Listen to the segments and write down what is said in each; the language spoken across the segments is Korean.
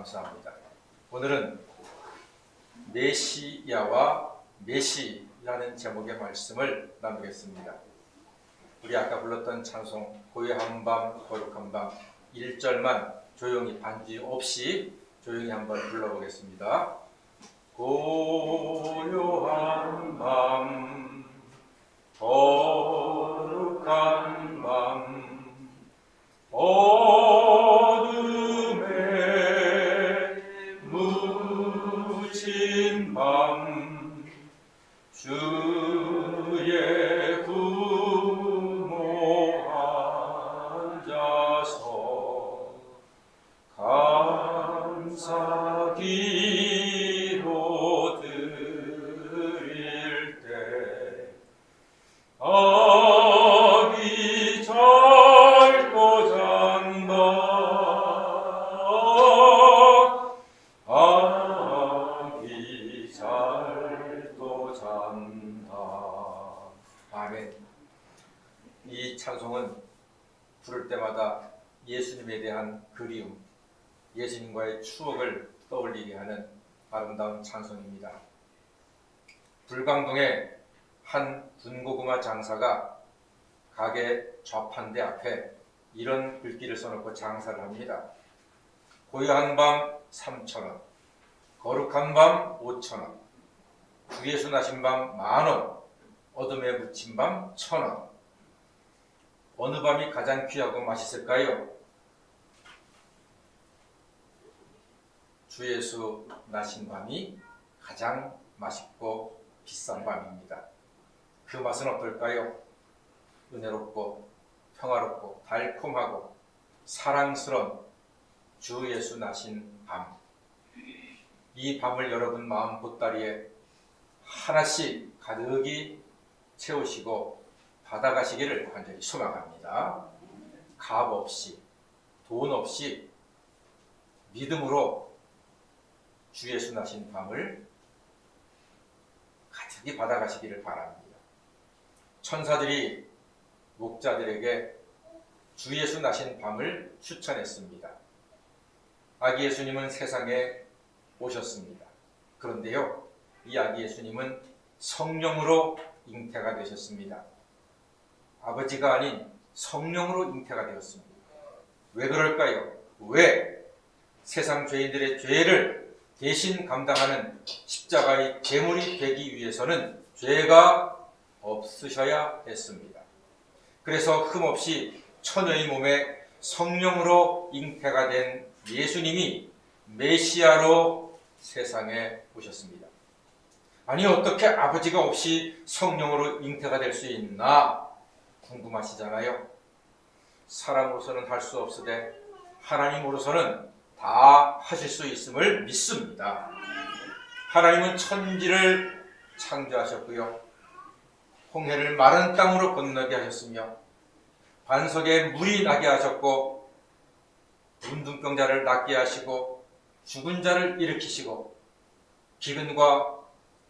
감사합니다. 오늘은 메시야와 메시라는 제목의 말씀을 나누겠습니다. 우리 아까 불렀던 찬송 고요한 밤 거룩한 밤 1절만 조용히 반주 없이 조용히 한번 불러보겠습니다. 고요한 밤 거룩한 밤 어둠에 묻힌 밤 주의 부모 앉아서 감사 기도 드릴 때 아기 잘도 잔다 아기 잘도 잔다. 아멘. 이 찬송은 부를 때마다 예수님에 대한 그리움, 예수님과의 추억을 떠올리게 하는 아름다운 찬송입니다. 불광동의 한 군고구마 장사가 가게 좌판대 앞에 이런 글귀를 써놓고 장사를 합니다. 고요한 밤 3,000원, 거룩한 밤 5,000원, 주 예수 나신 밤 10,000원, 어둠에 묻힌 밤 1,000원. 어느 밤이 가장 귀하고 맛있을까요? 주 예수 나신 밤이 가장 맛있고 비싼 밤입니다. 그 맛은 어떨까요? 은혜롭고 평화롭고 달콤하고 사랑스러운 주 예수 나신 밤. 이 밤을 여러분 마음 보따리에 하나씩 가득히 채우시고 받아가시기를 간절히 소망합니다. 값 없이 돈 없이 믿음으로 주 예수 나신 밤을 가득히 받아가시기를 바랍니다. 천사들이 목자들에게 주 예수 나신 밤을 추천했습니다. 아기 예수님은 세상에 오셨습니다. 그런데요, 이 아기 예수님은 성령으로 잉태가 되셨습니다. 아버지가 아닌 성령으로 잉태가 되었습니다. 왜 그럴까요? 왜? 세상 죄인들의 죄를 대신 감당하는 십자가의 제물이 되기 위해서는 죄가 없으셔야 했습니다. 그래서 흠없이 처녀의 몸에 성령으로 잉태가 된 예수님이 메시아로 세상에 오셨습니다. 아니, 어떻게 아버지가 없이 성령으로 잉태가 될 수 있나 궁금하시잖아요. 사람으로서는 할 수 없으되 하나님으로서는 다 하실 수 있음을 믿습니다. 하나님은 천지를 창조하셨고요, 홍해를 마른 땅으로 건너게 하셨으며 반석에 물이 나게 하셨고 문둥병자를 낫게 하시고 죽은 자를 일으키시고 기근과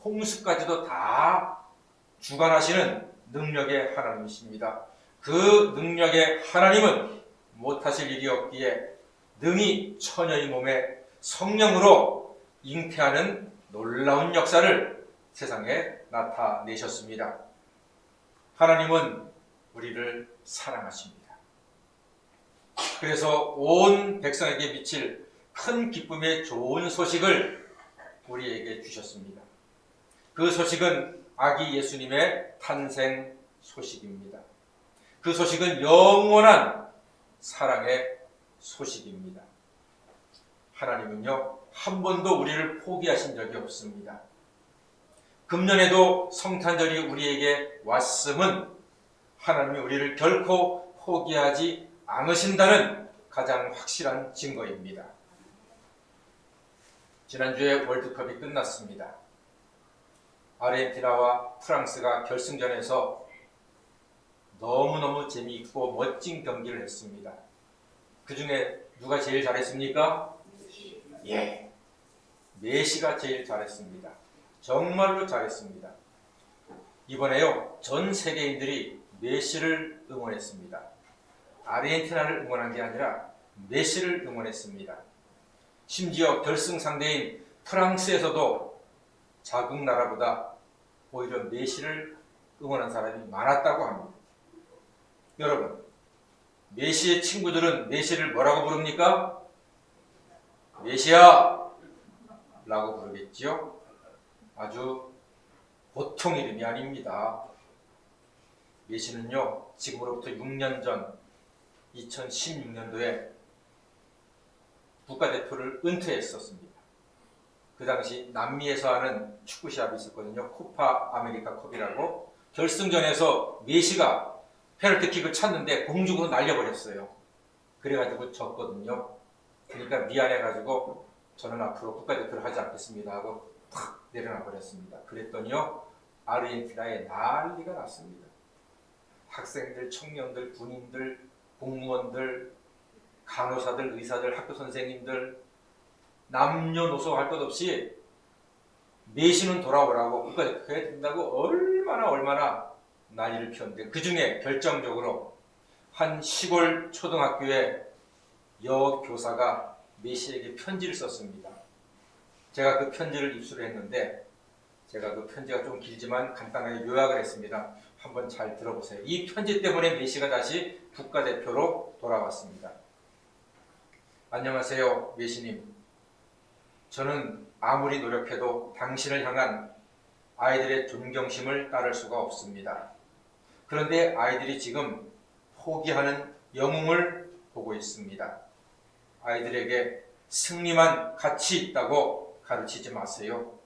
홍수까지도 다 주관하시는 능력의 하나님이십니다. 그 능력의 하나님은 못하실 일이 없기에 능히 처녀의 몸에 성령으로 잉태하는 놀라운 역사를 세상에 나타내셨습니다. 하나님은 우리를 사랑하십니다. 그래서 온 백성에게 미칠 큰 기쁨의 좋은 소식을 우리에게 주셨습니다. 그 소식은 아기 예수님의 탄생 소식입니다. 그 소식은 영원한 사랑의 소식입니다. 하나님은요, 한 번도 우리를 포기하신 적이 없습니다. 금년에도 성탄절이 우리에게 왔음은 하나님이 우리를 결코 포기하지 않으신다는 가장 확실한 증거입니다. 지난주에 월드컵이 끝났습니다. 아르헨티나와 프랑스가 결승전에서 너무너무 재미있고 멋진 경기를 했습니다. 그 중에 누가 제일 잘했습니까? 예, 메시가 제일 잘했습니다. 정말로 잘했습니다. 이번에요, 전 세계인들이 메시를 응원했습니다. 아르헨티나를 응원한 게 아니라 메시를 응원했습니다. 심지어 결승 상대인 프랑스에서도 자국 나라보다 오히려 메시를 응원한 사람이 많았다고 합니다. 여러분, 메시의 친구들은 메시를 뭐라고 부릅니까? 메시야! 라고 부르겠지요. 아주 보통 이름이 아닙니다. 메시는요, 지금으로부터 6년 전 2016년도에 국가대표를 은퇴했었습니다. 그 당시 남미에서 하는 축구 시합이 있었거든요. 코파 아메리카 컵이라고. 결승전에서 메시가 페널티킥을 찼는데 공중으로 날려버렸어요. 그래가지고 졌거든요. 그러니까 미안해가지고 저는 앞으로 국가대표를 하지 않겠습니다 하고 탁 내려놔 버렸습니다. 그랬더니요, 아르헨티나에 난리가 났습니다. 학생들, 청년들, 군인들, 공무원들, 간호사들, 의사들, 학교 선생님들, 남녀노소 할 것 없이 메시는 돌아오라고 국가대표 해야 된다고 얼마나 난리를 피웠는데, 그 중에 결정적으로 한 시골 초등학교의 여교사가 메시에게 편지를 썼습니다. 제가 그 편지를 입수를 했는데, 제가 그 편지가 좀 길지만 간단하게 요약을 했습니다. 한번 잘 들어보세요. 이 편지 때문에 메시가 다시 국가대표로 돌아왔습니다. 안녕하세요, 메시님. 저는 아무리 노력해도 당신을 향한 아이들의 존경심을 따를 수가 없습니다. 그런데 아이들이 지금 포기하는 영웅을 보고 있습니다. 아이들에게 승리만 가치 있다고 가르치지 마세요.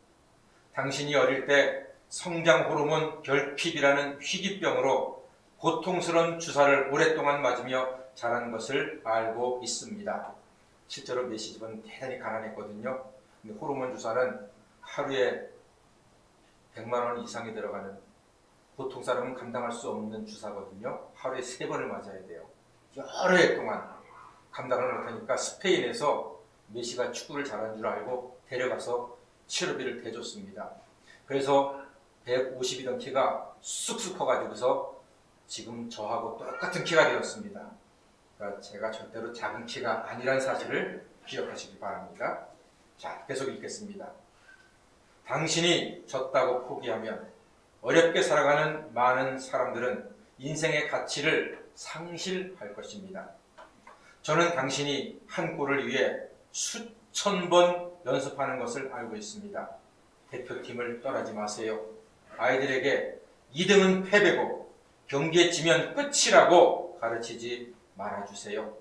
당신이 어릴 때 성장 호르몬 결핍이라는 희귀병으로 고통스러운 주사를 오랫동안 맞으며 자란 것을 알고 있습니다. 실제로 메시 집은 대단히 가난했거든요. 근데 호르몬 주사는 하루에 100만 원 이상이 들어가는, 보통 사람은 감당할 수 없는 주사거든요. 하루에 3번을 맞아야 돼요. 여러 해 동안 감당을 못하니까 스페인에서 메시가 축구를 잘하는 줄 알고 데려가서 치료비를 대줬습니다. 그래서 150이던 키가 쑥쑥 커가지고서 지금 저하고 똑같은 키가 되었습니다. 그러니까 제가 절대로 작은 키가 아니란 사실을 기억하시기 바랍니다. 자, 계속 읽겠습니다. 당신이 졌다고 포기하면 어렵게 살아가는 많은 사람들은 인생의 가치를 상실할 것입니다. 저는 당신이 한 골을 위해 수천 번 연습하는 것을 알고 있습니다. 대표팀을 떠나지 마세요. 아이들에게 2등은 패배고 경기에 지면 끝이라고 가르치지 말아주세요.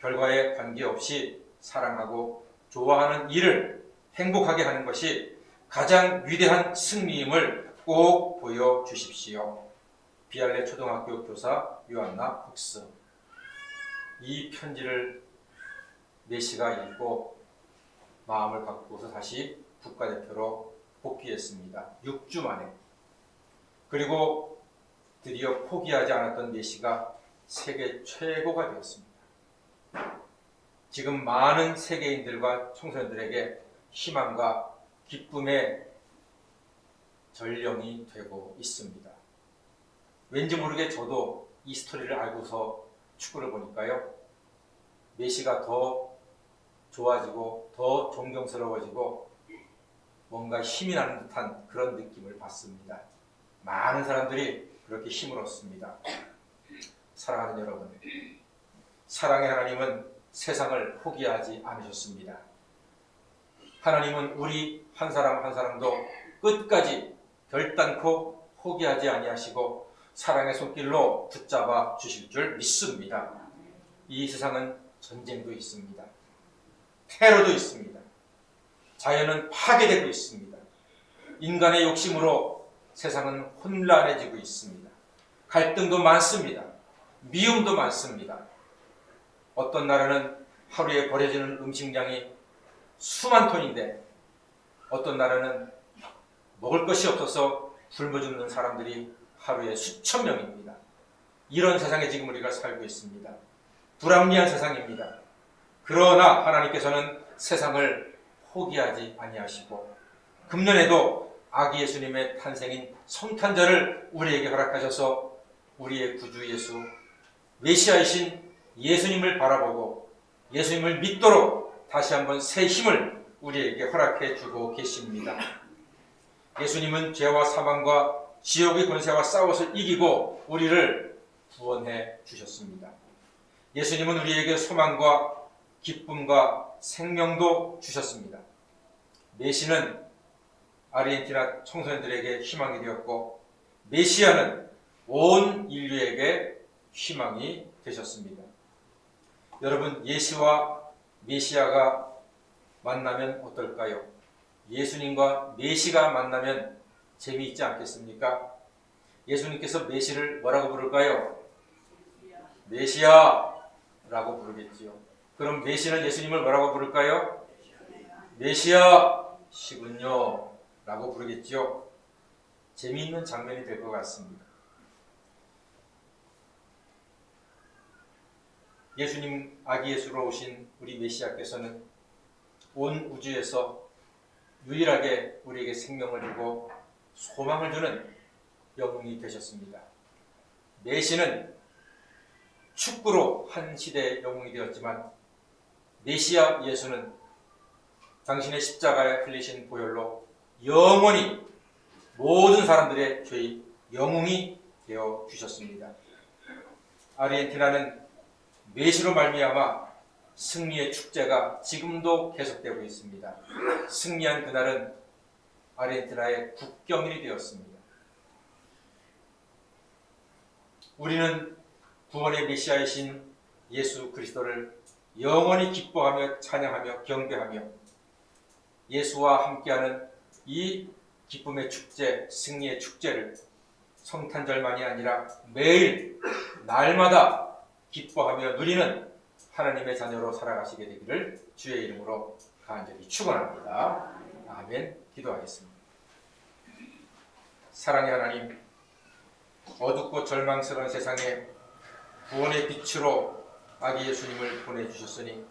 결과에 관계없이 사랑하고 좋아하는 일을 행복하게 하는 것이 가장 위대한 승리임을 꼭 보여주십시오. 비알레 초등학교 교사 요한나 폭스. 이 편지를 메시가 읽고 마음을 바꾸어서 다시 국가대표로 복귀했습니다. 6주 만에. 그리고 드디어 포기하지 않았던 메시가 세계 최고가 되었습니다. 지금 많은 세계인들과 청소년들에게 희망과 기쁨의 전령이 되고 있습니다. 왠지 모르게 저도 이 스토리를 알고서 축구를 보니까요, 메시가 더 좋아지고 더 존경스러워지고 뭔가 힘이 나는 듯한 그런 느낌을 받습니다. 많은 사람들이 그렇게 힘을 얻습니다. 사랑하는 여러분, 사랑의 하나님은 세상을 포기하지 않으셨습니다. 하나님은 우리 한 사람 한 사람도 끝까지 결단코 포기하지 아니하시고 사랑의 손길로 붙잡아 주실 줄 믿습니다. 이 세상은 전쟁도 있습니다. 테러도 있습니다. 자연은 파괴되고 있습니다. 인간의 욕심으로 세상은 혼란해지고 있습니다. 갈등도 많습니다. 미움도 많습니다. 어떤 나라는 하루에 버려지는 음식량이 수만 톤인데 어떤 나라는 먹을 것이 없어서 굶어 죽는 사람들이 하루에 수천 명입니다. 이런 세상에 지금 우리가 살고 있습니다. 불합리한 세상입니다. 그러나 하나님께서는 세상을 포기하지 아니하시고 금년에도 아기 예수님의 탄생인 성탄절을 우리에게 허락하셔서 우리의 구주 예수 메시아이신 예수님을 바라보고 예수님을 믿도록 다시 한번 새 힘을 우리에게 허락해 주고 계십니다. 예수님은 죄와 사망과 지옥의 권세와 싸워서 이기고 우리를 구원해 주셨습니다. 예수님은 우리에게 소망과 기쁨과 생명도 주셨습니다. 메시는 아르헨티나 청소년들에게 희망이 되었고 메시아는 온 인류에게 희망이 되셨습니다. 여러분, 예수와 메시아가 만나면 어떨까요? 예수님과 메시가 만나면 재미있지 않겠습니까? 예수님께서 메시를 뭐라고 부를까요? 메시아라고 부르겠지요. 그럼 메시는 예수님을 뭐라고 부를까요? 메시아시군요 라고 부르겠지요. 재미있는 장면이 될 것 같습니다. 예수님, 아기 예수로 오신 우리 메시아께서는 온 우주에서 유일하게 우리에게 생명을 주고 소망을 주는 영웅이 되셨습니다. 메시는 축구로 한 시대의 영웅이 되었지만 메시아 예수는 당신의 십자가에 흘리신 보혈로 영원히 모든 사람들의 죄의 영웅이 되어 주셨습니다. 아르헨티나는 메시로 말미암아 승리의 축제가 지금도 계속되고 있습니다. 승리한 그날은 아르헨티나의 국경일이 되었습니다. 우리는 구원의 메시아이신 예수 그리스도를 영원히 기뻐하며 찬양하며 경배하며 예수와 함께하는 이 기쁨의 축제, 승리의 축제를 성탄절만이 아니라 매일 날마다 기뻐하며 누리는 하나님의 자녀로 살아가시게 되기를 주의 이름으로 간절히 축원합니다. 아멘. 기도하겠습니다. 사랑의 하나님, 어둡고 절망스러운 세상에 구원의 빛으로 아기 예수님을 보내주셨으니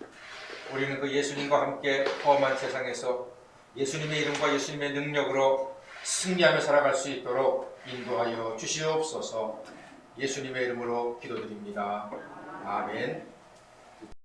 우리는 그 예수님과 함께 험한 세상에서 예수님의 이름과 예수님의 능력으로 승리하며 살아갈 수 있도록 인도하여 주시옵소서. 예수님의 이름으로 기도드립니다. 아멘.